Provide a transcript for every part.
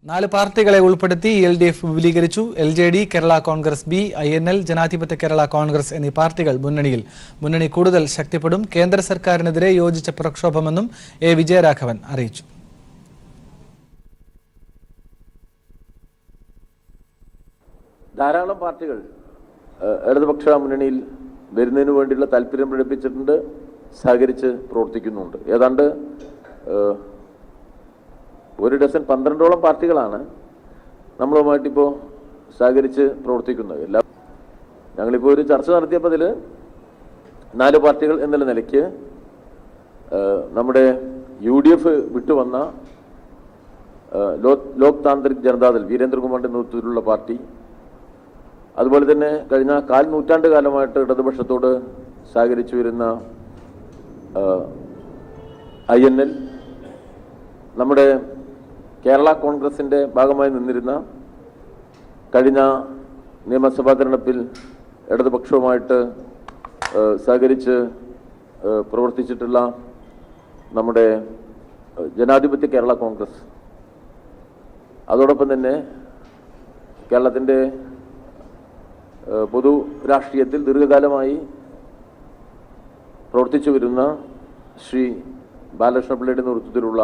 4 പാർട്ടികളെ ഉൾപ്പെടുത്തി LDF വിപുലീകരിച്ചു. LJD, Kerala Congress B, INL, ജനാധിപത്യ കേരള കോൺഗ്രസ് എന്നീ പാർട്ടികൾ മുന്നണി കൂടുതൽ ശക്തിപ്പെടും. കേന്ദ്ര സർക്കാരിനെതിരെ യോജിച്ച പ്രക്ഷോഭമെന്നും A. വിജയരാഘവൻ അറിയിച്ചു. ധാരാളം പാർട്ടികൾ ഇടതുപക്ഷ മുന്നണിയിൽ വരുന്നതിന് വേണ്ടിയുള്ള താല്പര്യം പ്രകടിപ്പിച്ചിട്ടുണ്ട്, സഹകരിച്ച് പ്രവർത്തിക്കുന്നുണ്ട്. ഏതാണ്ട് 1 ഡസൻ 12ഓളം പാർട്ടികളാണ് നമ്മളുമായിട്ടിപ്പോൾ സഹകരിച്ച് പ്രവർത്തിക്കുന്നത്. ഞങ്ങളിപ്പോൾ ഒരു ചർച്ച നടത്തിയപ്പോൾ അതിൽ 4 പാർട്ടികൾ എന്നുള്ള നിലയ്ക്ക് നമ്മുടെ UDF വിട്ടുവന്ന ലോക് താന്ത്രിക് ജനതാദൾ വീരേന്ദ്രകുമാറിൻ്റെ നേതൃത്വത്തിലുള്ള പാർട്ടി, അതുപോലെ തന്നെ കഴിഞ്ഞ 4 നൂറ്റാണ്ട് കാലമായിട്ട് ഇടതുപക്ഷത്തോട് സഹകരിച്ചു വരുന്ന INL, നമ്മുടെ കേരള കോൺഗ്രസിൻ്റെ ഭാഗമായി നിന്നിരുന്ന കഴിഞ്ഞ നിയമസഭാ തെരഞ്ഞെടുപ്പിൽ ഇടതുപക്ഷവുമായിട്ട് സഹകരിച്ച് പ്രവർത്തിച്ചിട്ടുള്ള നമ്മുടെ ജനാധിപത്യ കേരള കോൺഗ്രസ്, അതോടൊപ്പം തന്നെ കേരളത്തിൻ്റെ പൊതു രാഷ്ട്രീയത്തിൽ ദീർഘകാലമായി പ്രവർത്തിച്ചു വരുന്ന ശ്രീ ബാലകൃഷ്ണപിള്ളയുടെ നേതൃത്വത്തിലുള്ള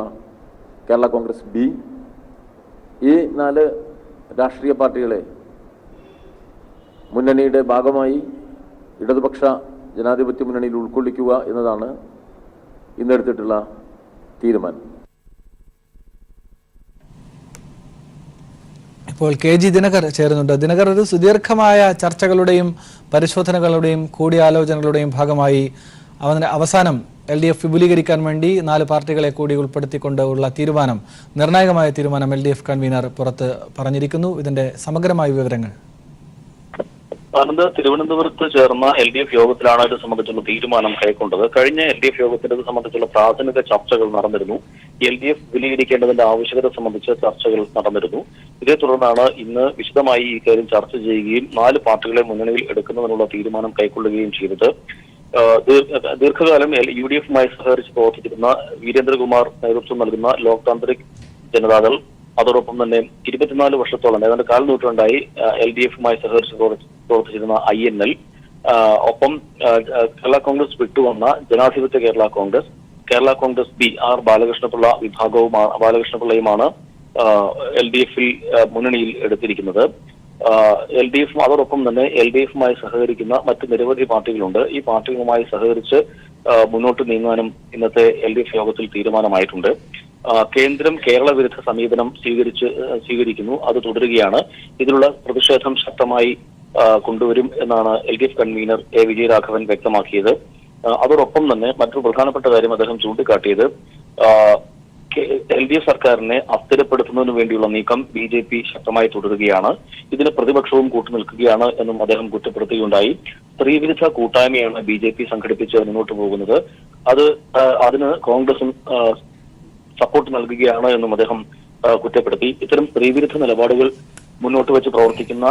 കേരള കോൺഗ്രസ് ബി, ഈ 4 രാഷ്ട്രീയ പാർട്ടികളെ മുന്നണിയുടെ ഭാഗമായി ഇടതുപക്ഷ ജനാധിപത്യ മുന്നണിയിൽ ഉൾക്കൊള്ളിക്കുക എന്നതാണ് ഇന്നെടുത്തിട്ടുള്ള തീരുമാനം. ഇപ്പോൾ KG ദിനകർ ചേരുന്നുണ്ട്. ദിനകർ, ഒരു സുദീർഘമായ ചർച്ചകളുടെയും പരിശോധനകളുടെയും കൂടിയാലോചനകളുടെയും ഭാഗമായി അവസാനം LDF വിപുലീകരിക്കാൻ വേണ്ടി 4 പാർട്ടികളെ കൂടി ഉൾപ്പെടുത്തിക്കൊണ്ടുള്ള നിർണായകമായ തീരുമാനം LDF കൺവീനർ പുറത്ത് പറഞ്ഞിരിക്കുന്നു. ഇതിന്റെ സമഗ്രമായ വിവരങ്ങൾ. തിരുവനന്തപുരത്ത് ചേർന്ന LDF യോഗത്തിലാണ് ഇത് സംബന്ധിച്ചുള്ള തീരുമാനം കൈക്കൊണ്ടത്. കഴിഞ്ഞ LDF യോഗത്തിൽ ഇത് സംബന്ധിച്ചുള്ള പ്രാഥമിക ചർച്ചകൾ നടന്നിരുന്നു. LDF വിപുലീകരിക്കേണ്ടതിന്റെ ആവശ്യകത സംബന്ധിച്ച് ചർച്ചകൾ നടന്നിരുന്നു. ഇതേ തുടർന്നാണ് ഇന്ന് വിശദമായി ഈ കാര്യം ചർച്ച ചെയ്യുകയും 4 പാർട്ടികളെ മുന്നണിയിൽ എടുക്കുന്നതിനുള്ള തീരുമാനം കൈക്കൊള്ളുകയും ചെയ്തത്. ദീർഘകാലം UDFുമായി സഹകരിച്ച് പ്രവർത്തിച്ചിരുന്ന വീരേന്ദ്രകുമാർ നേതൃത്വം നൽകുന്ന ലോക് താന്ത്രിക് ജനതാദൾ, അതോടൊപ്പം തന്നെ 24 വർഷത്തോളം ഏതാണ്ട് 4 നൂറ്റാണ്ടായി LDFുമായി സഹകരിച്ച് പ്രവർത്തിച്ചിരുന്ന INL, ഒപ്പം കേരള കോൺഗ്രസ് വിട്ടുവന്ന ജനാധിപത്യ കേരള കോൺഗ്രസ് ബി ബാലകൃഷ്ണപിള്ളയുമാണ് LDFിൽ മുന്നണിയിൽ എടുത്തിരിക്കുന്നത്. LDFും അതോടൊപ്പം തന്നെ LDFുമായി സഹകരിക്കുന്ന മറ്റ് നിരവധി പാർട്ടികളുണ്ട്. ഈ പാർട്ടികളുമായി സഹകരിച്ച് മുന്നോട്ട് നീങ്ങാനും ഇന്നത്തെ LDF യോഗത്തിൽ തീരുമാനമായിട്ടുണ്ട്. കേന്ദ്രം കേരള വിരുദ്ധ സമീപനം സ്വീകരിക്കുന്നു, അത് തുടരുകയാണ്. ഇതിനുള്ള പ്രതിഷേധം ശക്തമായി കൊണ്ടുവരും എന്നാണ് LDF കൺവീനർ A. വിജയരാഘവൻ വ്യക്തമാക്കിയത്. അതോടൊപ്പം തന്നെ മറ്റൊരു പ്രധാനപ്പെട്ട കാര്യം അദ്ദേഹം ചൂണ്ടിക്കാട്ടിയത് LDF സർക്കാരിനെ അസ്ഥിരപ്പെടുത്തുന്നതിന് വേണ്ടിയുള്ള നീക്കം BJP ശക്തമായി തുടരുകയാണ്. ഇതിന് പ്രതിപക്ഷവും കൂട്ടുനിൽക്കുകയാണ് എന്നും അദ്ദേഹം കുറ്റപ്പെടുത്തുകയുണ്ടായി. സ്ത്രീവിരുദ്ധ കൂട്ടായ്മയാണ് BJP സംഘടിപ്പിച്ച് മുന്നോട്ട് പോകുന്നത്. അതിന് കോൺഗ്രസും സപ്പോർട്ട് നൽകുകയാണ് എന്നും അദ്ദേഹം കുറ്റപ്പെടുത്തി. ഇത്തരം സ്ത്രീവിരുദ്ധ നിലപാടുകൾ മുന്നോട്ട് വെച്ച് പ്രവർത്തിക്കുന്ന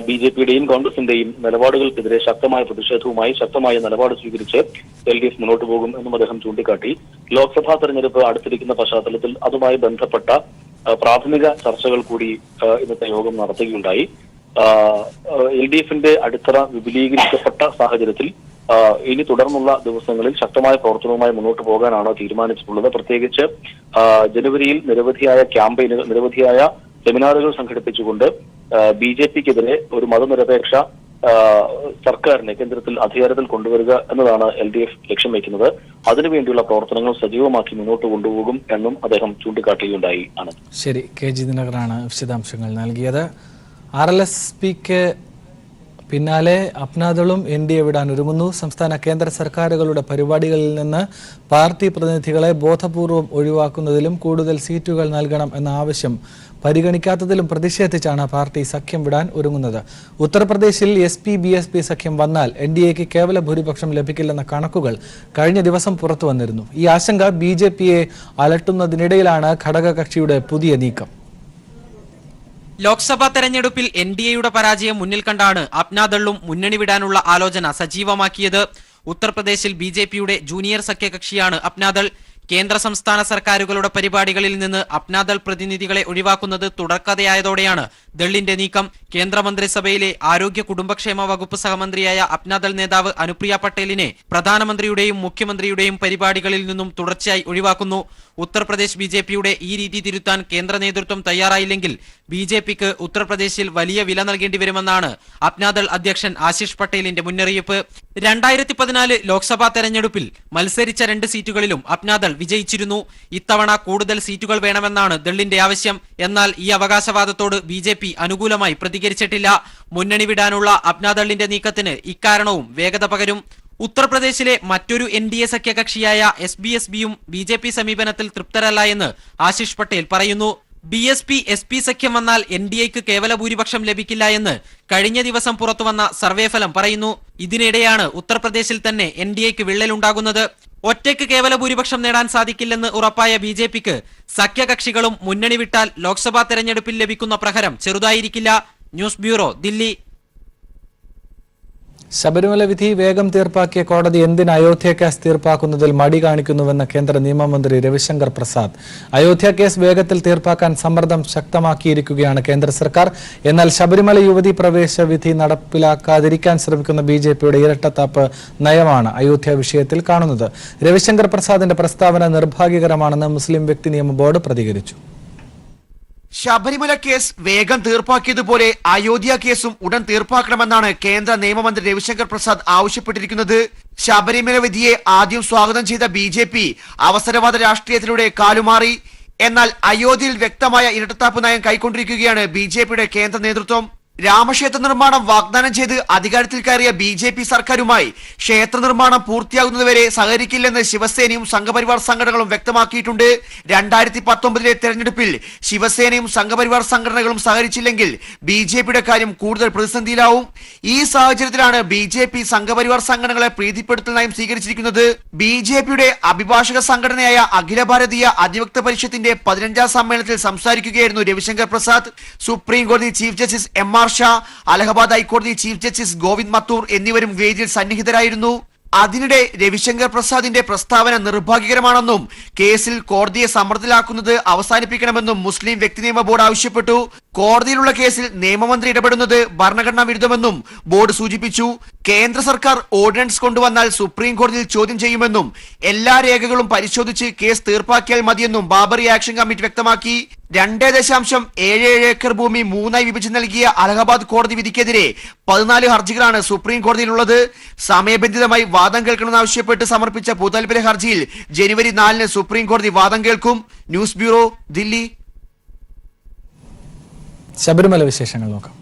BJPയുടെയും കോൺഗ്രസിന്റെയും നിലപാടുകൾക്കെതിരെ ശക്തമായ പ്രതിഷേധവുമായി ശക്തമായ നിലപാട് സ്വീകരിച്ച് LDF മുന്നോട്ട് പോകും എന്നും അദ്ദേഹം ചൂണ്ടിക്കാട്ടി. ലോക്സഭാ തെരഞ്ഞെടുപ്പ് അടുത്തിരിക്കുന്ന പശ്ചാത്തലത്തിൽ അതുമായി ബന്ധപ്പെട്ട പ്രാഥമിക ചർച്ചകൾ കൂടി ഇന്നത്തെ യോഗം നടത്തുകയുണ്ടായി. LDFിന്റെ അടിത്തറ വിപുലീകരിക്കപ്പെട്ട സാഹചര്യത്തിൽ ഇനി തുടർന്നുള്ള ദിവസങ്ങളിൽ ശക്തമായ പ്രവർത്തനവുമായി മുന്നോട്ട് പോകാനാണ് തീരുമാനിച്ചിട്ടുള്ളത്. പ്രത്യേകിച്ച് ജനുവരിയിൽ നിരവധിയായ സെമിനാറുകൾ സംഘടിപ്പിച്ചുകൊണ്ട് BJPക്കെതിരെ ഒരു മതനിരപേക്ഷ സർക്കാരിനെ കേന്ദ്രത്തിൽ അധികാരത്തിൽ കൊണ്ടുവരിക എന്നതാണ് LDF ലക്ഷ്യം വയ്ക്കുന്നത്. അതിനുവേണ്ടിയുള്ള പ്രവർത്തനങ്ങൾ സജീവമാക്കി മുന്നോട്ട് കൊണ്ടുപോകും എന്നും അദ്ദേഹം ചൂണ്ടിക്കാട്ടുകയുണ്ടായി. ശരി, KG ദിനകറാണ് വിശദാംശങ്ങൾ നൽകിയത്. RLSPക്ക് പിന്നാലെ അപ്നാദളും NDA വിടാൻ ഒരുങ്ങുന്നു. സംസ്ഥാന കേന്ദ്ര സർക്കാരുകളുടെ പരിപാടികളിൽ നിന്ന് പാർട്ടി പ്രതിനിധികളെ ബോധപൂർവം ഒഴിവാക്കുന്നതിലും കൂടുതൽ സീറ്റുകൾ നൽകണം എന്ന ആവശ്യം പരിഗണിക്കാത്തതിലും പ്രതിഷേധിച്ചാണ് പാർട്ടി സഖ്യം വിടാൻ ഒരുങ്ങുന്നത്. ഉത്തർപ്രദേശിൽ SP-BSP സഖ്യം വന്നാൽ NDAക്ക് കേവല ഭൂരിപക്ഷം ലഭിക്കില്ലെന്ന കണക്കുകൾ കഴിഞ്ഞ ദിവസം പുറത്തു വന്നിരുന്നു. ഈ ആശങ്ക BJPയെ അലട്ടുന്നതിനിടയിലാണ് ഘടകകക്ഷിയുടെ പുതിയ നീക്കം. ലോക്സഭാ തെരഞ്ഞെടുപ്പിൽ NDAയുടെ പരാജയം മുന്നിൽ കണ്ടാണ് അപ്നാദളും മുന്നണി വിടാനുള്ള ആലോചന സജീവമാക്കിയത്. ഉത്തർപ്രദേശിൽ BJPയുടെ ജൂനിയർ സഖ്യകക്ഷിയാണ് അപ്നാദൾ. കേന്ദ്ര സംസ്ഥാന സർക്കാരുകളുടെ പരിപാടികളിൽ നിന്ന് അപ്നാദൾ പ്രതിനിധികളെ ഒഴിവാക്കുന്നത് തുടർക്കഥയായതോടെയാണ് ദളിന്റെ നീക്കം. കേന്ദ്രമന്ത്രിസഭയിലെ ആരോഗ്യ കുടുംബക്ഷേമ വകുപ്പ് സഹമന്ത്രിയായ അപ്നാദൾ നേതാവ് അനുപ്രിയ പട്ടേലിനെ പ്രധാനമന്ത്രിയുടെയും മുഖ്യമന്ത്രിയുടെയും പരിപാടികളിൽ നിന്നും തുടർച്ചയായി ഒഴിവാക്കുന്നു. ഉത്തർപ്രദേശ് BJPയുടെ ഈ രീതി തിരുത്താൻ കേന്ദ്ര നേതൃത്വം തയ്യാറായില്ലെങ്കിൽ BJPക്ക് ഉത്തർപ്രദേശിൽ വലിയ വില നൽകേണ്ടി വരുമെന്നാണ് അപ്നാദൾ അധ്യക്ഷൻ ആശിഷ് പട്ടേലിന്റെ മുന്നറിയിപ്പ്. 2014 ലോക്സഭാ തെരഞ്ഞെടുപ്പിൽ മത്സരിച്ച 2 സീറ്റുകളിലും അപ്നാദൾ വിജയിച്ചിരുന്നു. ഇത്തവണ കൂടുതൽ സീറ്റുകൾ വേണമെന്നാണ് ദളിന്റെ ആവശ്യം. എന്നാൽ ഈ അവകാശവാദത്തോട് BJP അനുകൂലമായി പ്രതികരിച്ചിട്ടില്ല. മുന്നണി വിടാനുള്ള അപ്നാദളിന്റെ നീക്കത്തിന് ഇക്കാരണവും വേഗത പകരും. ഉത്തർപ്രദേശിലെ മറ്റൊരു NDA സഖ്യകക്ഷിയായ SBSBയും BJP സമീപനത്തിൽ തൃപ്തരല്ല എന്ന് ആശിഷ് പട്ടേൽ പറയുന്നു. BSP-SP സഖ്യം വന്നാൽ NDAക്ക് കേവല ഭൂരിപക്ഷം ലഭിക്കില്ല എന്ന് കഴിഞ്ഞ ദിവസം പുറത്തുവന്ന സർവേ ഫലം പറയുന്നു. ഇതിനിടെയാണ് ഉത്തർപ്രദേശിൽ തന്നെ NDAക്ക് വിള്ളലുണ്ടാകുന്നത്. ഒറ്റയ്ക്ക് കേവല ഭൂരിപക്ഷം നേടാൻ സാധിക്കില്ലെന്ന് ഉറപ്പായ BJPക്ക് സഖ്യകക്ഷികളും മുന്നണി വിട്ടാൽ ലോക്സഭാ തെരഞ്ഞെടുപ്പിൽ ലഭിക്കുന്ന പ്രഹരം ചെറുതായിരിക്കില്ല. News bureau, Delhi. ശബരിമല വിധി വേഗം തീർപ്പാക്കിയ കോടതി എന്തിന് അയോധ്യ കേസ് തീർപ്പാക്കുന്നതിൽ മടി കാണിക്കുന്നുവെന്ന് കേന്ദ്ര നിയമമന്ത്രി രവിശങ്കർ പ്രസാദ്. അയോധ്യ കേസ് വേഗത്തിൽ തീർപ്പാക്കാൻ സമ്മർദ്ദം ശക്തമാക്കിയിരിക്കുകയാണ് കേന്ദ്ര സർക്കാർ. എന്നാൽ ശബരിമല യുവതി പ്രവേശ വിധി നടപ്പിലാക്കാതിരിക്കാൻ ശ്രമിക്കുന്ന BJPയുടെ ഇരട്ടത്താപ്പ് നയമാണ് അയോധ്യ വിഷയത്തിൽ കാണുന്നത്. രവിശങ്കർ പ്രസാദിന്റെ പ്രസ്താവന നിർഭാഗ്യകരമാണെന്ന് മുസ്ലിം വ്യക്തി നിയമ ബോർഡ് പ്രതികരിച്ചു. ശബരിമല കേസ് വേഗം തീർപ്പാക്കിയതുപോലെ അയോധ്യ കേസും ഉടൻ തീർപ്പാക്കണമെന്നാണ് കേന്ദ്ര നിയമമന്ത്രി രവിശങ്കർ പ്രസാദ് ആവശ്യപ്പെട്ടിരിക്കുന്നത്. ശബരിമല വിധിയെ ആദ്യം സ്വാഗതം ചെയ്ത BJP അവസരവാദ രാഷ്ട്രീയത്തിലൂടെ കാലുമാറി. എന്നാൽ അയോധ്യയിൽ വ്യക്തമായ ഇരട്ടത്താപ്പ് നയം കൈക്കൊണ്ടിരിക്കുകയാണ് BJPയുടെ കേന്ദ്ര നേതൃത്വം. രാമക്ഷേത്ര നിർമ്മാണം വാഗ്ദാനം ചെയ്ത് അധികാരത്തിൽ കയറിയ BJP സർക്കാരുമായി ക്ഷേത്ര നിർമ്മാണം പൂർത്തിയാകുന്നതുവരെ സഹകരിക്കില്ലെന്ന് ശിവസേനയും സംഘപരിവാർ സംഘടനകളും വ്യക്തമാക്കിയിട്ടുണ്ട്. 2019 തെരഞ്ഞെടുപ്പിൽ ശിവസേനയും സംഘപരിവാർ സംഘടനകളും സഹകരിച്ചില്ലെങ്കിൽ BJPയുടെ കാര്യം കൂടുതൽ പ്രതിസന്ധിയിലാവും. ഈ സാഹചര്യത്തിലാണ് BJP സംഘപരിവാർ സംഘടനകളെ പ്രീതിപ്പെടുത്തൽ നയം സ്വീകരിച്ചിരിക്കുന്നത്. BJPയുടെ അഭിഭാഷക സംഘടനയായ അഖില ഭാരതീയ അധിവക്ത പരിഷത്തിന്റെ 15ാം സമ്മേളനത്തിൽ സംസാരിക്കുകയായിരുന്നു രവിശങ്കർ പ്രസാദ്. സുപ്രീം കോടതി chief justice MR Shah, Allahabad ഹൈക്കോടതി ചീഫ് ജസ്റ്റിസ് ഗോവിന്ദ് മത്തൂർ എന്നിവരും വേദിയിൽ സന്നിഹിതരായിരുന്നു. അതിനിടെ രവിശങ്കർ പ്രസാദിന്റെ പ്രസ്താവന നിർഭാഗ്യകരമാണെന്നും കേസിൽ കോടതിയെ സമ്മർദ്ദത്തിലാക്കുന്നത് അവസാനിപ്പിക്കണമെന്നും മുസ്ലിം വ്യക്തി നിയമ ബോർഡ് ആവശ്യപ്പെട്ടു. കോടതിയിലുള്ള കേസിൽ നിയമമന്ത്രി ഇടപെടുന്നത് ഭരണഘടനാ വിരുദ്ധമെന്നും ബോർഡ് സൂചിപ്പിച്ചു. കേന്ദ്ര സർക്കാർ ഓർഡിനൻസ് കൊണ്ടുവന്നാൽ സുപ്രീം കോടതിയിൽ ചോദ്യം ചെയ്യുമെന്നും എല്ലാ രേഖകളും പരിശോധിച്ച് കേസ് തീർപ്പാക്കിയാൽ മതിയെന്നും ബാബറി ആക്ഷൻ കമ്മിറ്റി വ്യക്തമാക്കി. 2.77 ഏക്കർ ഭൂമി 3ആയി വിഭജിച്ച് നൽകിയ അലഹബാദ് കോടതി വിധിക്കെതിരെ 14 ഹർജികളാണ് സുപ്രീം കോടതിയിലുള്ളത്. സമയബന്ധിതമായി വാദം കേൾക്കണമെന്നാവശ്യപ്പെട്ട് സമർപ്പിച്ച പൊതുതാൽപര്യ ഹർജിയിൽ ജനുവരി 4 സുപ്രീം കോടതി വാദം കേൾക്കും. News bureau, Delhi. ശബരിമല വിശേഷങ്ങൾ നോക്കാം.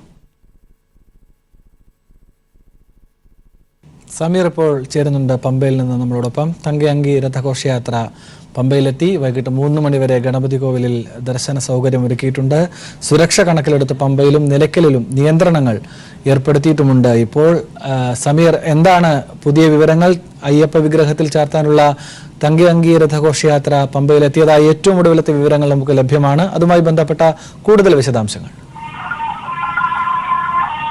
സമീർ ഇപ്പോൾ ചേരുന്നുണ്ട് പമ്പയിൽ നിന്ന് നമ്മളോടൊപ്പം. തങ്കയങ്കി രഥഘോഷയാത്ര പമ്പയിലെത്തി. വൈകിട്ട് 3 മണിവരെ ഗണപതി കോവിലിൽ ദർശന സൗകര്യം ഒരുക്കിയിട്ടുണ്ട്. സുരക്ഷ കണക്കിലെടുത്ത് പമ്പയിലും നിലയ്ക്കലിലും നിയന്ത്രണങ്ങൾ ഏർപ്പെടുത്തിയിട്ടുമുണ്ട്. ഇപ്പോൾ സമീർ, എന്താണ് പുതിയ വിവരങ്ങൾ? അയ്യപ്പ വിഗ്രഹത്തിൽ ചാർത്താനുള്ള തങ്കയങ്കി രഥഘോഷയാത്ര പമ്പയിലെത്തിയതായി ഏറ്റവും ഒടുവിലത്തെ വിവരങ്ങൾ നമുക്ക് ലഭ്യമാണ്. അതുമായി ബന്ധപ്പെട്ട കൂടുതൽ വിശദാംശങ്ങൾ.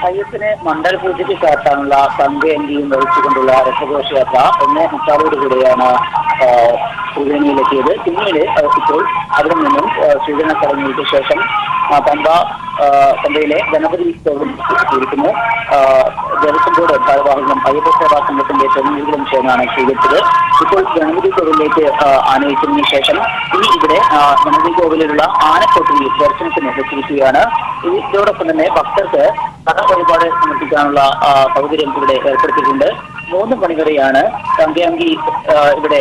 അയ്യപ്പന് മണ്ഡലപൂജയ്ക്ക് ചാർത്താനുള്ള തങ്കയങ്കിയും വഹിച്ചുകൊണ്ടുള്ള രഥഘോഷയാത്ര 1:30 ശ്രീവേണിയിലെത്തിയത്. പിന്നീട് ഇപ്പോൾ അവിടെ നിന്നും സ്വീകരണ ചടങ്ങുകൾക്ക് ശേഷം പമ്പയിലെ ഗണപതി കോവിലിരിക്കുന്നു. ദേവസ്വം ബോർഡ് ഭാരവാഹികളും അയ്യപ്പ സേവാ സംഘത്തിന്റെ പ്രതിനിധികളും ചേർന്നാണ് സ്വീകരിച്ചത്. ഇപ്പോൾ ഗണപതി കോവിലേക്ക് ആനയിച്ചതിനു ശേഷം ഇനി ഇവിടെ ഗണപതി കോവിലുള്ള ആനക്കൊട്ടിൽ ദർശനത്തിന് എത്തിയിരിക്കുകയാണ്. ഇതോടൊപ്പം തന്നെ ഭക്തർക്ക് വഴിപാട് സമർപ്പിക്കാനുള്ള സൗകര്യം ഇവിടെ ഏർപ്പെടുത്തിയിട്ടുണ്ട്. 3 മണി വരെയാണ് തങ്കയങ്കി ഇവിടെ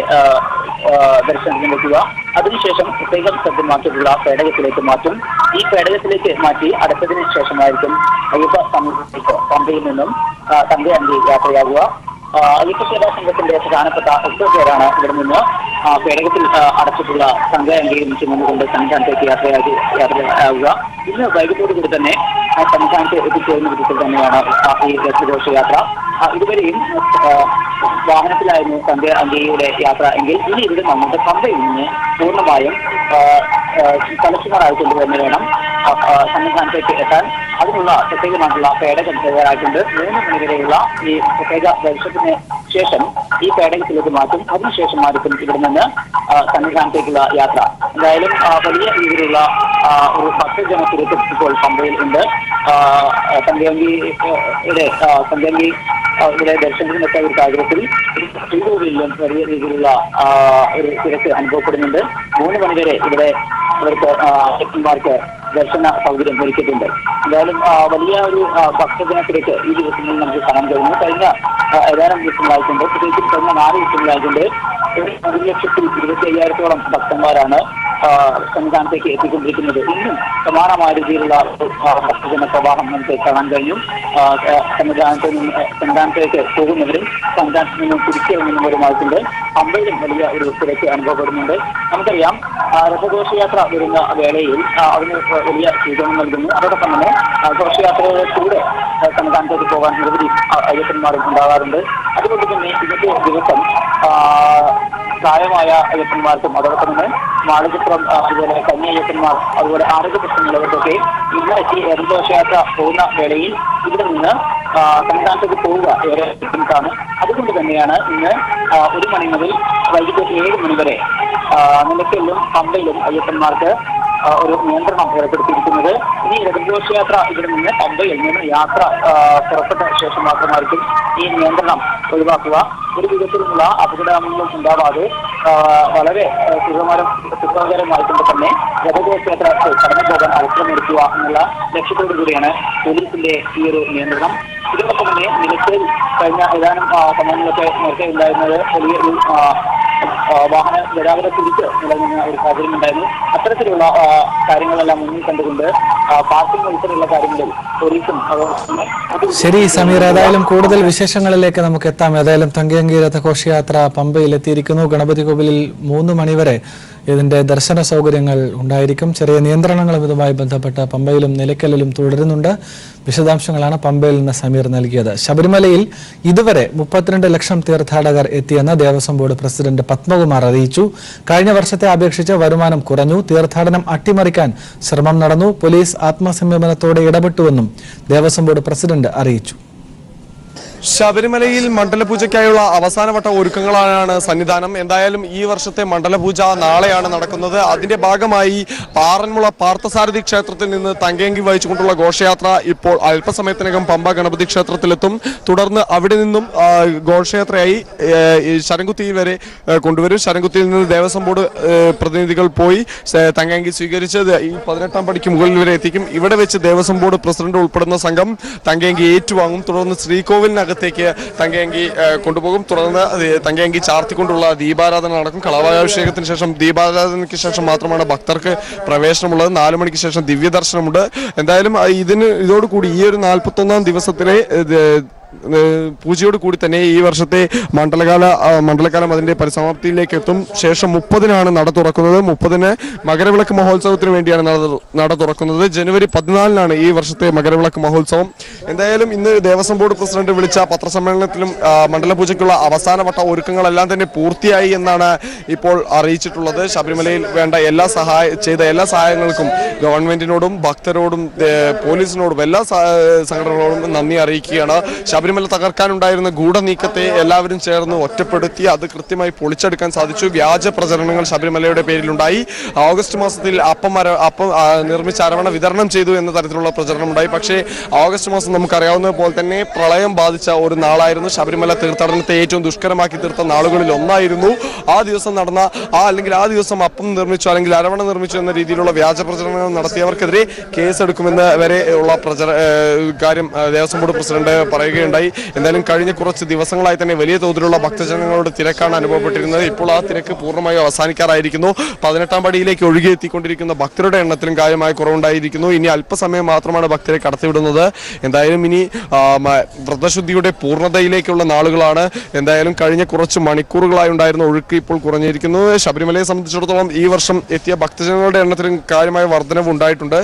ദർശനത്തിനെത്തുക. അതിനുശേഷം പ്രത്യേകം സജ്ജമാക്കിയിട്ടുള്ള പേടകത്തിലേക്ക് മാറ്റും. ഈ പേടകത്തിലേക്ക് മാറ്റി അടച്ചതിന് ശേഷമായിരിക്കും അയ്യപ്പ സമൂഹത്തിലേക്ക് പമ്പയിൽ നിന്നും തങ്കയങ്കി യാത്രയാകുക. അയ്യപ്പ സേവാ സംഘത്തിന്റെ പ്രധാനപ്പെട്ട 8 പേരാണ് ഇവിടെ നിന്ന് പേടകത്തിൽ അടച്ചിട്ടുള്ള തങ്കയങ്കിയും ചുമന്നുകൊണ്ട് സന്നിധാനത്തേക്ക് യാത്രയാകുക. ഇന്ന് വൈകിട്ടോടുകൂടി തന്നെ സംസ്ഥാനത്ത് എത്തിച്ചേരുന്ന വിധത്തിൽ തന്നെയാണ് ഈ രഥഘോഷയാത്ര. ഇതുവരെയും വാഹനത്തിലായിരുന്നു അന്ത്യയുടെ യാത്ര എങ്കിൽ ഇനി ഇവിടെ നമ്മുടെ പമ്പയിൽ നിന്ന് പൂർണ്ണമായും കലക്ഷണറായിക്കൊണ്ട് തന്നെ വേണം സന്നിധാനത്തേക്ക് എത്താൻ. അതിനുള്ള പ്രത്യേകമായിട്ടുള്ള പേടകം തയ്യാറായിട്ടുണ്ട്. 3 മണി വരെയുള്ള ഈ പ്രത്യേക ദർശനത്തിന് ശേഷം ഈ പേടകത്തിലേക്ക് മാറ്റും. അതിനുശേഷമായിരിക്കും ഇവിടെ നിന്ന് സന്നിധാനത്തേക്കുള്ള യാത്ര. എന്തായാലും വലിയ രീതിയിലുള്ള ഒരു ഭക്തജനത്തിലേക്ക് ഇപ്പോൾ പമ്പയിൽ ഉണ്ട്. സന്ധ്യാംഗി ഇവിടെ ദർശനത്തിനെത്തിയ ഒരു സാഹചര്യത്തിൽ ശ്രീകോവിലും വലിയ രീതിയിലുള്ള ഒരു തിരക്ക് അനുഭവപ്പെടുന്നുണ്ട്. 3 മണി വരെ ഇവിടെ അവർക്ക് ഭക്തന്മാർക്ക് ദർശന സൗകര്യം ഒരുക്കിയിട്ടുണ്ട്. എന്തായാലും വലിയ ഒരു ഭക്തജനത്തിലേക്ക് ഈ ദിവസങ്ങളിൽ നമുക്ക് കാണാൻ കഴിയുന്നു. കഴിഞ്ഞ ഏതാനും ദിവസങ്ങളായിട്ടുണ്ട്, പ്രത്യേകിച്ചും കഴിഞ്ഞ 4 ദിവസങ്ങളായിട്ടുണ്ട് 1,25,000-ഓളം ഭക്തന്മാരാണ് സന്നിധാനത്തേക്ക് എത്തിക്കൊണ്ടിരിക്കുന്നത്. ഇന്നും സമാനമായ രീതിയിലുള്ള ഭക്തജന പ്രവാഹം നമുക്ക് കാണാൻ കഴിഞ്ഞു. സന്നിധാനത്തേക്ക് പോകുന്നവരും സന്നിധാനത്തിൽ നിന്നും തിരിച്ചിറങ്ങുന്നവരുമായിട്ടുണ്ട്. പമ്പയിലും വലിയ ഒരു തിരക്ക് അനുഭവപ്പെടുന്നുണ്ട്. നമുക്കറിയാം രഥഘോഷയാത്ര വരുന്ന വേളയിൽ അതിന് വലിയ സൂചന നൽകുന്നു. അതോടൊപ്പം തന്നെ ഘോഷയാത്രകളിലൂടെ സന്നിധാനത്തേക്ക് പോകാൻ നിരവധി അയ്യപ്പന്മാരും ഉണ്ടാകാറുണ്ട്. അതുകൊണ്ട് തന്നെ ഇന്നത്തെ ദിവസം പ്രായമായ അയ്യപ്പന്മാർക്കും അതോടൊപ്പം തന്നെ മാളികപ്പുറം അതുപോലെ കന്നി അയ്യപ്പന്മാർ അതുപോലെ ആരോഗ്യ പ്രശ്നമുള്ളവർക്കൊക്കെ ഇന്ന് ഈ രഥഘോഷയാത്ര പോകുന്ന വേളയിൽ ഇവിടെ നിന്ന് സന്നിധാനത്തേക്ക് പോവുക ഏറെ ബുദ്ധിമുട്ടാണ്. അതുകൊണ്ട് തന്നെയാണ് ഇന്ന് 1 മണി മുതൽ വൈകിട്ട് 7 മണി വരെ നിലയ്ക്കലിലും പമ്പയിലും അയ്യപ്പന്മാർക്ക് ഒരു നിയന്ത്രണം ഏർപ്പെടുത്തിയിരിക്കുന്നത്. ഇനി രഥഘോഷയാത്ര ഇവിടെ നിന്ന് പമ്പയിൽ നിന്ന് യാത്ര പുറപ്പെട്ട ശേഷം മാത്രമായിരിക്കും ഈ നിയന്ത്രണം ഒഴിവാക്കുക. ഒരു വിധത്തിലുള്ള അപകടങ്ങളും ഉണ്ടാവാതെ വളരെ സുഖകരമായിക്കൊണ്ട് തന്നെ രഥഘോഷയാത്ര കടന്നു പോകാൻ അവസരമൊരുക്കുക എന്നുള്ള ലക്ഷ്യത്തോടു കൂടിയാണ് പോലീസിന്റെ ഈ ഒരു നിയന്ത്രണം. ഇതിനൊപ്പം തന്നെ നിലയ്ക്കൽ കഴിഞ്ഞ ഏതാനും സമയങ്ങളൊക്കെ നേരത്തെ ഉണ്ടായിരുന്നത് വലിയൊരു വാഹന ഗതാഗത കുറിച്ച് നിലനിന്ന ഒരു സാഹചര്യം ഉണ്ടായിരുന്നു. അത്തരത്തിലുള്ള കാര്യങ്ങളെല്ലാം മുന്നിൽ കണ്ടുകൊണ്ട് പാർക്കിംഗ് ഉൾപ്പെടെയുള്ള കാര്യങ്ങളിൽ പോലീസും ശരി സമീർ, ഏതായാലും കൂടുതൽ വിശേഷങ്ങളിലേക്ക് നമുക്ക് എത്താം. ഏതായാലും തങ്കയങ്കി രഥഘോഷയാത്ര പമ്പയിൽ എത്തിയിരിക്കുന്നു. ഗണപതി കോവിലിൽ 3 മണിവരെ ഇതിന്റെ ദർശന സൗകര്യങ്ങൾ ഉണ്ടായിരിക്കും. ചെറിയ നിയന്ത്രണങ്ങളും ഇതുമായി ബന്ധപ്പെട്ട് പമ്പയിലും നിലയ്ക്കലിലും തുടരുന്നുണ്ട്. വിശദാംശങ്ങളാണ് പമ്പയിൽ നിന്ന് സമീർ നൽകിയത്. ശബരിമലയിൽ ഇതുവരെ 32 ലക്ഷം തീർത്ഥാടകർ എത്തിയെന്ന് ദേവസ്വം ബോർഡ് പ്രസിഡന്റ് പത്മകുമാർ അറിയിച്ചു. കഴിഞ്ഞ വർഷത്തെ അപേക്ഷിച്ച് വരുമാനം കുറഞ്ഞു. തീർത്ഥാടനം അട്ടിമറിക്കാൻ ശ്രമം നടന്നു. പോലീസ് ആത്മസംയമനത്തോടെ ഇടപെട്ടുവെന്നും ദേവസ്വം ബോർഡ് പ്രസിഡന്റ് അറിയിച്ചു. ശബരിമലയിൽ മണ്ഡലപൂജയ്ക്കായുള്ള അവസാനവട്ട ഒരുക്കങ്ങളാണ് സന്നിധാനം. എന്തായാലും ഈ വർഷത്തെ മണ്ഡലപൂജ നാളെയാണ് നടക്കുന്നത്. അതിന്റെ ഭാഗമായി പാറന്മുള പാർത്ഥസാരഥി ക്ഷേത്രത്തിൽ നിന്ന് തങ്കയങ്കി വഹിച്ചുകൊണ്ടുള്ള ഘോഷയാത്ര ഇപ്പോൾ അല്പസമയത്തിനകം പമ്പ ഗണപതി ക്ഷേത്രത്തിലെത്തും. തുടർന്ന് അവിടെ നിന്നും ഘോഷയാത്രയായി ശരംകുത്തിയിൽ വരെ കൊണ്ടുവരും. ശരംകുത്തിയിൽ നിന്ന് ദേവസ്വം ബോർഡ് പ്രതിനിധികൾ പോയി തങ്കയങ്കി സ്വീകരിച്ച് ഈ 18ാം പടിക്ക് മുകളിൽ വരെ എത്തിക്കും. ഇവിടെ വെച്ച് ദേവസ്വം ബോർഡ് പ്രസിഡന്റ് ഉൾപ്പെടുന്ന സംഘം തങ്കയങ്കി ഏറ്റുവാങ്ങും. തുടർന്ന് ശ്രീകോവിലിനകത്തേക്ക് തങ്കയങ്കി കൊണ്ടുപോകും. തുടർന്ന് തങ്കയങ്കി ചാർത്തിക്കൊണ്ടുള്ള ദീപാരാധന നടക്കും. കളഭാഭിഷേകത്തിന് ശേഷം ദീപാരാധനയ്ക്ക് ശേഷം മാത്രമാണ് ഭക്തർക്ക് പ്രവേശനമുള്ളത്. 4 മണിക്ക് ശേഷം ദിവ്യദർശനമുണ്ട്. എന്തായാലും ഇതോടുകൂടി ഈ ഒരു 41ാം ദിവസത്തിലെ പൂജയോട് കൂടി തന്നെ ഈ വർഷത്തെ മണ്ഡലകാലം അതിന്റെ പരിസമാപ്തിയിലേക്ക് എത്തും. ശേഷം 30-നാണ് നട തുറക്കുന്നത്. 30-ന് മകരവിളക്ക് മഹോത്സവത്തിന് വേണ്ടിയാണ് നട തുറക്കുന്നത്. ജനുവരി 14-നാണ് ഈ വർഷത്തെ മകരവിളക്ക് മഹോത്സവം. എന്തായാലും ഇന്ന് ദേവസ്വം ബോർഡ് പ്രസിഡന്റ് വിളിച്ച പത്രസമ്മേളനത്തിലും മണ്ഡലപൂജയ്ക്കുള്ള അവസാനവട്ട ഒരുക്കങ്ങളെല്ലാം തന്നെ പൂർത്തിയായി എന്നാണ് ഇപ്പോൾ അറിയിച്ചിട്ടുള്ളത്. ശബരിമലയിൽ വേണ്ട എല്ലാ സഹായങ്ങൾക്കും ഗവൺമെന്റിനോടും ഭക്തരോടും പോലീസിനോടും എല്ലാ സംഘടനകളോടും നന്ദി അറിയിക്കുകയാണ്. ശബരിമല തകർക്കാനുണ്ടായിരുന്ന ഗൂഢനീക്കത്തെ എല്ലാവരും ചേർന്ന് ഒറ്റപ്പെടുത്തി അത് കൃത്യമായി പൊളിച്ചെടുക്കാൻ സാധിച്ചു. വ്യാജ പ്രചരണങ്ങൾ ശബരിമലയുടെ പേരിലുണ്ടായി. ഓഗസ്റ്റ് മാസത്തിൽ അപ്പം നിർമ്മിച്ച അരവണ വിതരണം ചെയ്തു എന്ന തരത്തിലുള്ള പ്രചരണം ഉണ്ടായി. പക്ഷേ ഓഗസ്റ്റ് മാസം നമുക്കറിയാവുന്ന പോലെ തന്നെ പ്രളയം ബാധിച്ച ഒരു നാളായിരുന്നു. ശബരിമല തീർത്ഥാടനത്തെ ഏറ്റവും ദുഷ്കരമാക്കി തീർത്ത നാളുകളിൽ ഒന്നായിരുന്നു. ആ ദിവസം നടന്ന ആ ദിവസം അപ്പം നിർമ്മിച്ചു അല്ലെങ്കിൽ അരവണ നിർമ്മിച്ചു എന്ന രീതിയിലുള്ള വ്യാജ പ്രചരണങ്ങൾ നടത്തിയവർക്കെതിരെ കേസെടുക്കുമെന്ന് വരെ ഉള്ള കാര്യം ദേവസ്വം ബോർഡ് പ്രസിഡന്റ് പറയുകയുണ്ടായി. പറയുകയുണ്ടായി. എന്തായാലും കഴിഞ്ഞ കുറച്ച് ദിവസങ്ങളായി തന്നെ വലിയ തോതിലുള്ള ഭക്തജനങ്ങളുടെ തിരക്കാണ് അനുഭവപ്പെട്ടിരുന്നത്. ഇപ്പോൾ ആ തിരക്ക് പൂർണ്ണമായും അവസാനിക്കാറായിരിക്കുന്നു. 18ാം പടിയിലേക്ക് ഒഴുകിയെത്തിക്കൊണ്ടിരിക്കുന്ന ഭക്തരുടെ എണ്ണത്തിലും കാര്യമായ കുറവുണ്ടായിരിക്കുന്നു. ഇനി അല്പസമയം മാത്രമാണ് ഭക്തരെ കടത്തിവിടുന്നത്. എന്തായാലും ഇനി വ്രതശുദ്ധിയുടെ പൂർണ്ണതയിലേക്കുള്ള നാളുകളാണ്. എന്തായാലും കഴിഞ്ഞ കുറച്ച് മണിക്കൂറുകളായി ഉണ്ടായിരുന്ന ഒഴുക്ക് ഇപ്പോൾ കുറഞ്ഞിരിക്കുന്നു. ശബരിമലയെ സംബന്ധിച്ചിടത്തോളം ഈ വർഷം എത്തിയ ഭക്തജനങ്ങളുടെ എണ്ണത്തിലും കാര്യമായ വർധനവ് ഉണ്ടായിട്ടുണ്ട്.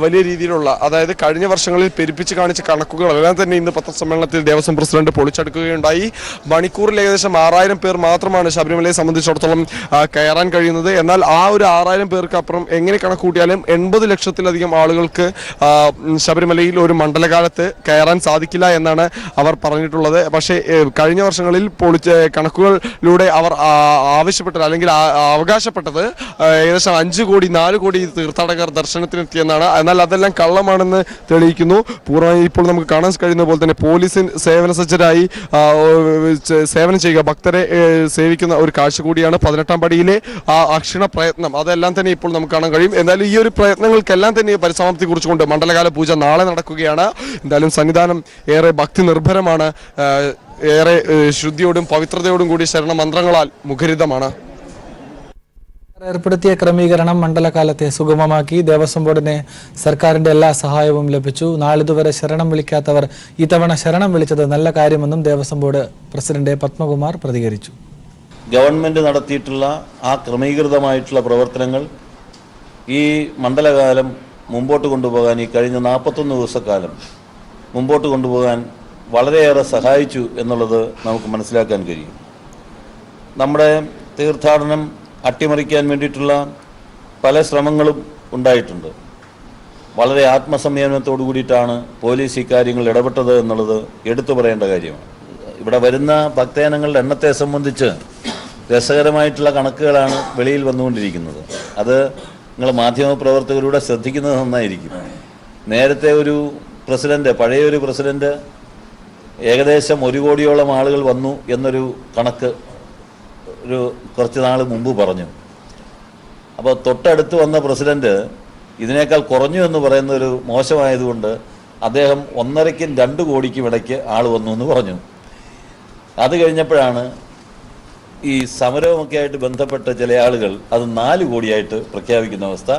വലിയ രീതിയിലുള്ള, അതായത് കഴിഞ്ഞ വർഷങ്ങളിൽ പെരുപ്പിച്ച് കാണിച്ച കണക്കുകളെല്ലാം തന്നെ ഇന്ന് പത്രസമ്മേളനത്തിൽ ദേവസ്വം പ്രസിഡന്റ് പൊളിച്ചെടുക്കുകയുണ്ടായി. മണിക്കൂറിൽ ഏകദേശം 6000 പേർ മാത്രമാണ് ശബരിമലയെ സംബന്ധിച്ചിടത്തോളം കയറാൻ കഴിയുന്നത്. എന്നാൽ ആ ഒരു 6000 പേർക്ക് അപ്പുറം എങ്ങനെ കണക്കൂട്ടിയാലും 80 ലക്ഷത്തിലധികം ആളുകൾക്ക് ശബരിമലയിൽ ഒരു മണ്ഡലകാലത്ത് കയറാൻ സാധിക്കില്ല എന്നാണ് അവർ പറഞ്ഞിട്ടുള്ളത്. പക്ഷേ കഴിഞ്ഞ വർഷങ്ങളിൽ കണക്കുകളിലൂടെ അവർ ആവശ്യപ്പെട്ടത് അല്ലെങ്കിൽ അവകാശപ്പെട്ടത് ഏകദേശം 5 കോടി 4 കോടി തീർത്ഥാടകർ ദർശനത്തിനെത്തിയെന്നാണ്. എന്നാൽ അതെല്ലാം കള്ളമാണെന്ന് തെളിയിക്കുന്നു. പൂർണ്ണമായി ഇപ്പോൾ നമുക്ക് കാണാൻ കഴിയുന്ന പോലെ തന്നെ പോലീസിൽ സേവനസജ്ജരായി സേവനം ചെയ്യുക, ഭക്തരെ സേവിക്കുന്ന ഒരു കാഴ്ച കൂടിയാണ് 18ാം പടിയിലെ ആ അക്ഷീണ പ്രയത്നം. അതെല്ലാം തന്നെ ഇപ്പോൾ നമുക്ക് കാണാൻ കഴിയും. എന്തായാലും ഈ ഒരു പ്രയത്നങ്ങൾക്കെല്ലാം തന്നെ പരിസമാപ്തി കുറിച്ചുകൊണ്ട് മണ്ഡലകാല പൂജ നാളെ നടക്കുകയാണ്. എന്തായാലും സന്നിധാനം ഏറെ ഭക്തി നിർഭരമാണ്. ഏറെ ശുദ്ധിയോടും പവിത്രതയോടും കൂടി ശരണമന്ത്രങ്ങളാൽ മുഖരിതമാണ്. ഏർപ്പെടുത്തിയ ക്രമീകരണം മണ്ഡലകാലത്തെ സുഗമമാക്കി. ദേവസ്വം ബോർഡിന് സർക്കാരിന്റെ എല്ലാ സഹായവും ലഭിച്ചു. നാളിതുവരെ ശരണം വിളിക്കാത്തവർ ഇത്തവണ ശരണം വിളിച്ചത് നല്ല കാര്യമെന്നും ദേവസ്വം ബോർഡ് പ്രസിഡന്റ് പത്മകുമാർ പ്രതികരിച്ചു. ഗവൺമെന്റ് നടത്തിയിട്ടുള്ള ആ ക്രമീകൃതമായിട്ടുള്ള പ്രവർത്തനങ്ങൾ ഈ മണ്ഡലകാലം മുമ്പോട്ട് കൊണ്ടുപോകാൻ, ഈ കഴിഞ്ഞ 41 ദിവസക്കാലം മുമ്പോട്ട് കൊണ്ടുപോകാൻ വളരെയേറെ സഹായിച്ചു എന്നുള്ളത് നമുക്ക് മനസ്സിലാക്കാൻ കഴിയും. നമ്മുടെ തീർത്ഥാടനം അട്ടിമറിക്കാൻ വേണ്ടിയിട്ടുള്ള പല ശ്രമങ്ങളും ഉണ്ടായിട്ടുണ്ട്. വളരെ ആത്മസംയമനത്തോടു കൂടിയിട്ടാണ് പോലീസ് ഇക്കാര്യങ്ങൾ ഇടപെട്ടത് എന്നുള്ളത് എടുത്തു പറയേണ്ട കാര്യമാണ്. ഇവിടെ വരുന്ന ഭക്തജനങ്ങളുടെ എണ്ണത്തെ സംബന്ധിച്ച് രസകരമായിട്ടുള്ള കണക്കുകളാണ് വെളിയിൽ വന്നുകൊണ്ടിരിക്കുന്നത്. അത് നിങ്ങൾ മാധ്യമപ്രവർത്തകരുടെ ശ്രദ്ധിക്കുന്നത് നന്നായിരിക്കും. നേരത്തെ ഒരു പ്രസിഡന്റ്, പഴയൊരു പ്രസിഡന്റ് ഏകദേശം 1 കോടിയോളം ആളുകൾ വന്നു എന്നൊരു കണക്ക് ഒരു കുറച്ച് നാൾ മുമ്പ് പറഞ്ഞു. അപ്പോൾ തൊട്ടടുത്ത് വന്ന പ്രസിഡന്റ് ഇതിനേക്കാൾ കുറഞ്ഞു എന്ന് പറയുന്നൊരു മോശമായതുകൊണ്ട് അദ്ദേഹം 1.5-ക്കും 2 കോടിക്കും ഇടയ്ക്ക് ആൾ വന്നു എന്ന് പറഞ്ഞു. അത് കഴിഞ്ഞപ്പോഴാണ് ഈ സമരവുമൊക്കെ ആയിട്ട് ബന്ധപ്പെട്ട ചില ആളുകൾ അത് 4 കോടിയായിട്ട് പ്രഖ്യാപിക്കുന്ന അവസ്ഥ.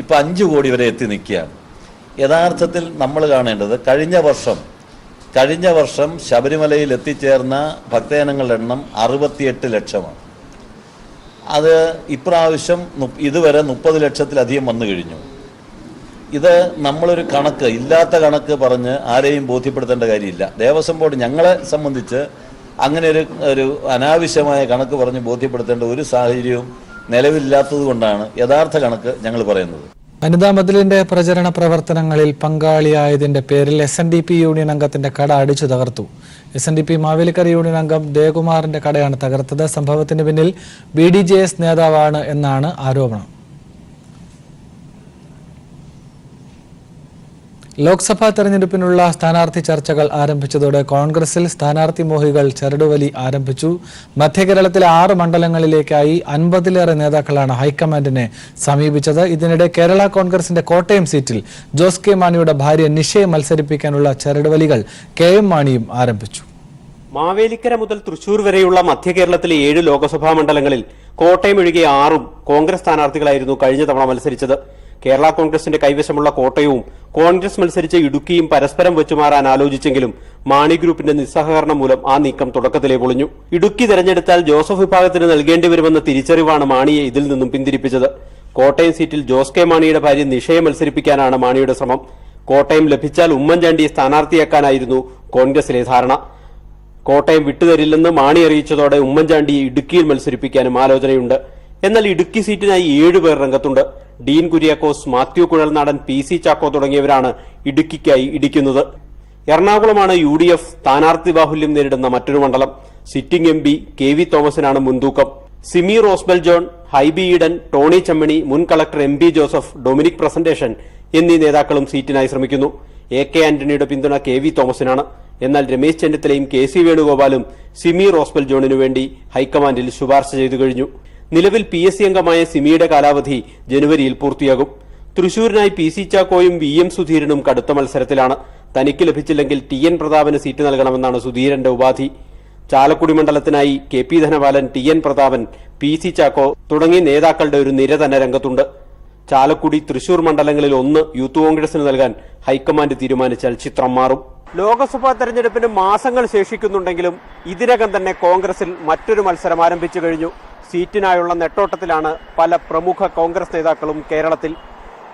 ഇപ്പം 5 കോടി വരെ എത്തി നിൽക്കുകയാണ്. യഥാർത്ഥത്തിൽ നമ്മൾ കാണേണ്ടത് കഴിഞ്ഞ വർഷം ശബരിമലയിൽ എത്തിച്ചേർന്ന ഭക്തജനങ്ങളുടെ എണ്ണം 68 ലക്ഷമാണ്. അത് ഇപ്രാവശ്യം ഇതുവരെ 30 ലക്ഷത്തിലധികം വന്നു കഴിഞ്ഞു. ഇത് നമ്മളൊരു കണക്ക്, ഇല്ലാത്ത കണക്ക് പറഞ്ഞ് ആരെയും ബോധ്യപ്പെടുത്തേണ്ട കാര്യമില്ല. ദേവസ്വം ബോർഡ് ഞങ്ങളെ സംബന്ധിച്ച് അങ്ങനെ ഒരു അനാവശ്യമായ കണക്ക് പറഞ്ഞ് ബോധ്യപ്പെടുത്തേണ്ട ഒരു സാഹചര്യവും നിലവിലില്ലാത്തത് കൊണ്ടാണ് യഥാർത്ഥ കണക്ക് ഞങ്ങൾ പറയുന്നത്. വനിതാ മതിലിന്റെ പ്രചരണ പ്രവർത്തനങ്ങളിൽ പങ്കാളിയായതിന്റെ പേരിൽ SNDP യൂണിയൻ അംഗത്തിന്റെ കട അടിച്ചു തകർത്തു. SNDP മാവേലിക്കര യൂണിയൻ അംഗം ദേവകുമാറിന്റെ കടയാണ് തകർത്തത്. സംഭവത്തിന് പിന്നിൽ BDJS നേതാവാണ് എന്നാണ് ആരോപണം. ലോക്സഭാ തെരഞ്ഞെടുപ്പിനുള്ള സ്ഥാനാർത്ഥി ചർച്ചകൾ ആരംഭിച്ചതോടെ കോൺഗ്രസിൽ സ്ഥാനാർത്ഥി മോഹികൾ ചരടുവലി ആരംഭിച്ചു. മധ്യകേരളത്തിലെ 6 മണ്ഡലങ്ങളിലേക്കായി 50-ലേറെ നേതാക്കളാണ് ഹൈക്കമാൻഡിനെ സമീപിച്ചത്. ഇതിനിടെ കേരള കോൺഗ്രസിന്റെ കോട്ടയം സീറ്റിൽ ജോസ് കെ മാണിയുടെ ഭാര്യ നിഷയെ മത്സരിപ്പിക്കാനുള്ള ചരടുവലികൾ KM മാണിയും ആരംഭിച്ചു. മാവേലിക്കര മുതൽ തൃശൂർ വരെയുള്ള മധ്യകേരളത്തിലെ 7 ലോക്സഭാ മണ്ഡലങ്ങളിൽ കോട്ടയം ഒഴികെ 6 കോൺഗ്രസ് സ്ഥാനാർത്ഥികളായിരുന്നു കഴിഞ്ഞ തവണ മത്സരിച്ചത്. കേരള കോൺഗ്രസിന്റെ കൈവശമുള്ള കോട്ടയവും കോൺഗ്രസ് മത്സരിച്ച ഇടുക്കിയും പരസ്പരം വെച്ചുമാറാൻ ആലോചിച്ചെങ്കിലും മാണി ഗ്രൂപ്പിന്റെ നിസ്സഹകരണം മൂലം ആ നീക്കം തുടക്കത്തിലേ പൊളിഞ്ഞു. ഇടുക്കി തെരഞ്ഞെടുത്താൽ ജോസഫ് വിഭാഗത്തിന് നൽകേണ്ടി വരുമെന്ന തിരിച്ചറിവാണ് മാണിയെ ഇതിൽ നിന്നും പിന്തിരിപ്പിച്ചത്. കോട്ടയം സീറ്റിൽ ജോസ് കെ മാണിയുടെ ഭാര്യ നിഷയെ മത്സരിപ്പിക്കാനാണ് മാണിയുടെ ശ്രമം. കോട്ടയം ലഭിച്ചാൽ ഉമ്മൻചാണ്ടിയെ സ്ഥാനാർത്ഥിയാക്കാനായിരുന്നു കോൺഗ്രസിലെ ധാരണ. കോട്ടയം വിട്ടുതരില്ലെന്ന് മാണി അറിയിച്ചതോടെ ഉമ്മൻചാണ്ടിയെ ഇടുക്കിയിൽ മത്സരിപ്പിക്കാനും ആലോചനയുണ്ട്. എന്നാൽ ഇടുക്കി സീറ്റിനായി 7 പേർ രംഗത്തുണ്ട്. ഡീൻ കുര്യാക്കോസ്, മാത്യു കുഴൽനാടൻ, PC ചാക്കോ തുടങ്ങിയവരാണ് ഇടുക്കിക്കായി ഇടിക്കുന്നത്. എറണാകുളമാണ് UDF സ്ഥാനാർത്ഥി ബാഹുല്യം നേരിടുന്ന മറ്റൊരു മണ്ഡലം. സിറ്റിംഗ് MP KV തോമസിനാണ് മുൻതൂക്കം. സിമി റോസ്ബൽ ജോൺ, ഹൈബി ഈഡൻ, ടോണി ചമ്മണി, മുൻ collector MP Joseph, Dominic presentation എന്നീ നേതാക്കളും സീറ്റിനായി ശ്രമിക്കുന്നു. AK ആന്റണിയുടെ പിന്തുണ KV തോമസിനാണ്. എന്നാൽ രമേശ് ചെന്നിത്തലയും KC വേണുഗോപാലും സിമി റോസ്ബൽ ജോണിനു വേണ്ടി ഹൈക്കമാൻഡിൽ ശുപാർശ ചെയ്തു കഴിഞ്ഞു. നിലവിൽ PSC അംഗമായ സിമിയുടെ കാലാവധി ജനുവരിയിൽ പൂർത്തിയാകും. തൃശൂരിനായി PC ചാക്കോയും VM സുധീരനും കടുത്ത മത്സരത്തിലാണ്. തനിക്ക് ലഭിച്ചില്ലെങ്കിൽ TN പ്രതാപന് സീറ്റ് നൽകണമെന്നാണ് സുധീരന്റെ ഉപാധി. Chalakudy മണ്ഡലത്തിനായി KP Dhanapalan, TN Prathapan, PC Chacko തുടങ്ങിയ നേതാക്കളുടെ ഒരു നിര തന്നെ രംഗത്തുണ്ട്. ചാലക്കുടി, തൃശൂർ മണ്ഡലങ്ങളിൽ 1 യൂത്ത് കോൺഗ്രസിന് നൽകാൻ ഹൈക്കമാൻഡ് തീരുമാനിച്ചാൽ ചിത്രം മാറും. ലോക്സഭാ തെരഞ്ഞെടുപ്പിന് മാസങ്ങൾ ശേഷിക്കുന്നുണ്ടെങ്കിലും ഇതിനകം തന്നെ കോൺഗ്രസിൽ മറ്റൊരു മത്സരം ആരംഭിച്ചു കഴിഞ്ഞു. സീറ്റിനായുള്ള നെട്ടോട്ടത്തിലാണ് പല പ്രമുഖ കോൺഗ്രസ് നേതാക്കളും കേരളത്തിൽ.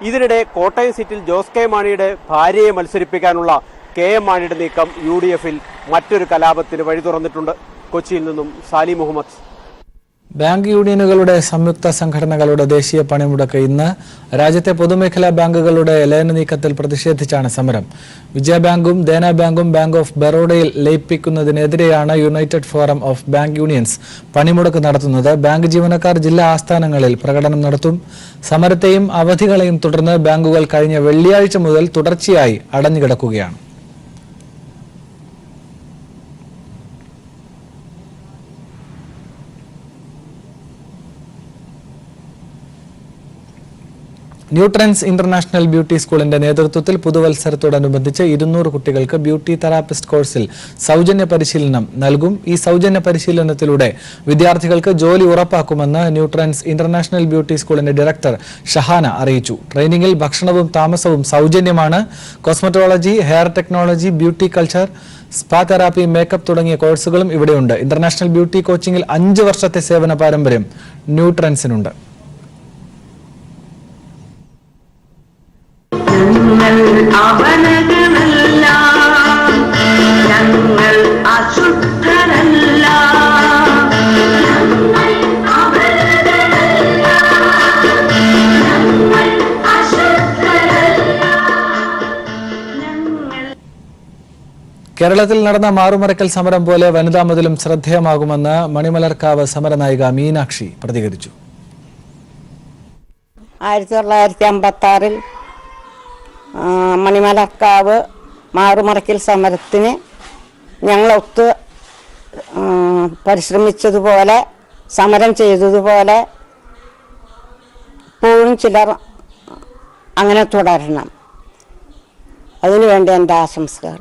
ഇതിനിടെ കോട്ടയം സീറ്റിൽ ജോസ് കെ മാണിയുടെ ഭാര്യയെ മത്സരിപ്പിക്കാനുള്ള KM മാണിയുടെ നീക്കം UDF-ൽ മറ്റൊരു കലാപത്തിന് വഴി തുറന്നിട്ടുണ്ട്. കൊച്ചിയിൽ നിന്നും സാലി മുഹമ്മദ്. ബാങ്ക് യൂണിയനുകളുടെ സംയുക്ത സംഘടനകളുടെ ദേശീയ പണിമുടക്ക് ഇന്ന്. രാജ്യത്തെ പൊതുമേഖലാ ബാങ്കുകളുടെ ലയന നീക്കത്തിൽ പ്രതിഷേധിച്ചാണ് സമരം. വിജയ ബാങ്കും ദേന ബാങ്കും ബാങ്ക് ഓഫ് ബറോഡയിൽ ലയിപ്പിക്കുന്നതിനെതിരെയാണ് united forum of bank unions പണിമുടക്ക് നടത്തുന്നത്. ബാങ്ക് ജീവനക്കാർ ജില്ലാ ആസ്ഥാനങ്ങളിൽ പ്രകടനം നടത്തും. സമരത്തെയും അവധികളെയും തുടർന്ന് ബാങ്കുകൾ കഴിഞ്ഞ വെള്ളിയാഴ്ച മുതൽ തുടർച്ചയായി അടഞ്ഞുകിടക്കുകയാണ്. ന്യൂട്രൻസ് ഇന്റർനാഷണൽ ബ്യൂട്ടി സ്കൂളിന്റെ നേതൃത്വത്തിൽ പുതുവത്സരത്തോടനുബന്ധിച്ച് 200 കുട്ടികൾക്ക് ബ്യൂട്ടി തെറാപ്പിസ്റ്റ് കോഴ്സിൽ സൗജന്യ പരിശീലനം നൽകും. ഈ സൗജന്യ പരിശീലനത്തിലൂടെ വിദ്യാർത്ഥികൾക്ക് ജോലി ഉറപ്പാക്കുമെന്ന് ന്യൂട്രൻസ് ഇന്റർനാഷണൽ ബ്യൂട്ടി സ്കൂളിന്റെ ഡയറക്ടർ ഷഹാന അറിയിച്ചു. ട്രെയിനിങ്ങിൽ ഭക്ഷണവും താമസവും സൗജന്യമാണ്. Cosmetology, hair technology, beauty culture, spa therapy, makeup തുടങ്ങിയ കോഴ്സുകളും ഇവിടെയുണ്ട്. ഇന്റർനാഷണൽ ബ്യൂട്ടി കോച്ചിങ്ങിൽ 5 വർഷത്തെ സേവന പാരമ്പര്യം ന്യൂട്രൻസിനുണ്ട്. കേരളത്തിൽ നടന്ന മാറുമറയ്ക്കൽ സമരം പോലെ വനിതാ മതിലും ശ്രദ്ധേയമാകുമെന്ന് മണിമലർക്കാവ് സമരനായിക മീനാക്ഷി പ്രതികരിച്ചു. 1956-ൽ മണിമലർക്കാവ് മാറുമറയ്ക്കൽ സമരത്തിന് ഞങ്ങളൊത്ത് പരിശ്രമിച്ചതുപോലെ, സമരം ചെയ്തതുപോലെ ഇപ്പോഴും ചിലർ അങ്ങനെ തുടരണം. അതിനുവേണ്ടി എൻ്റെ ആശംസകൾ.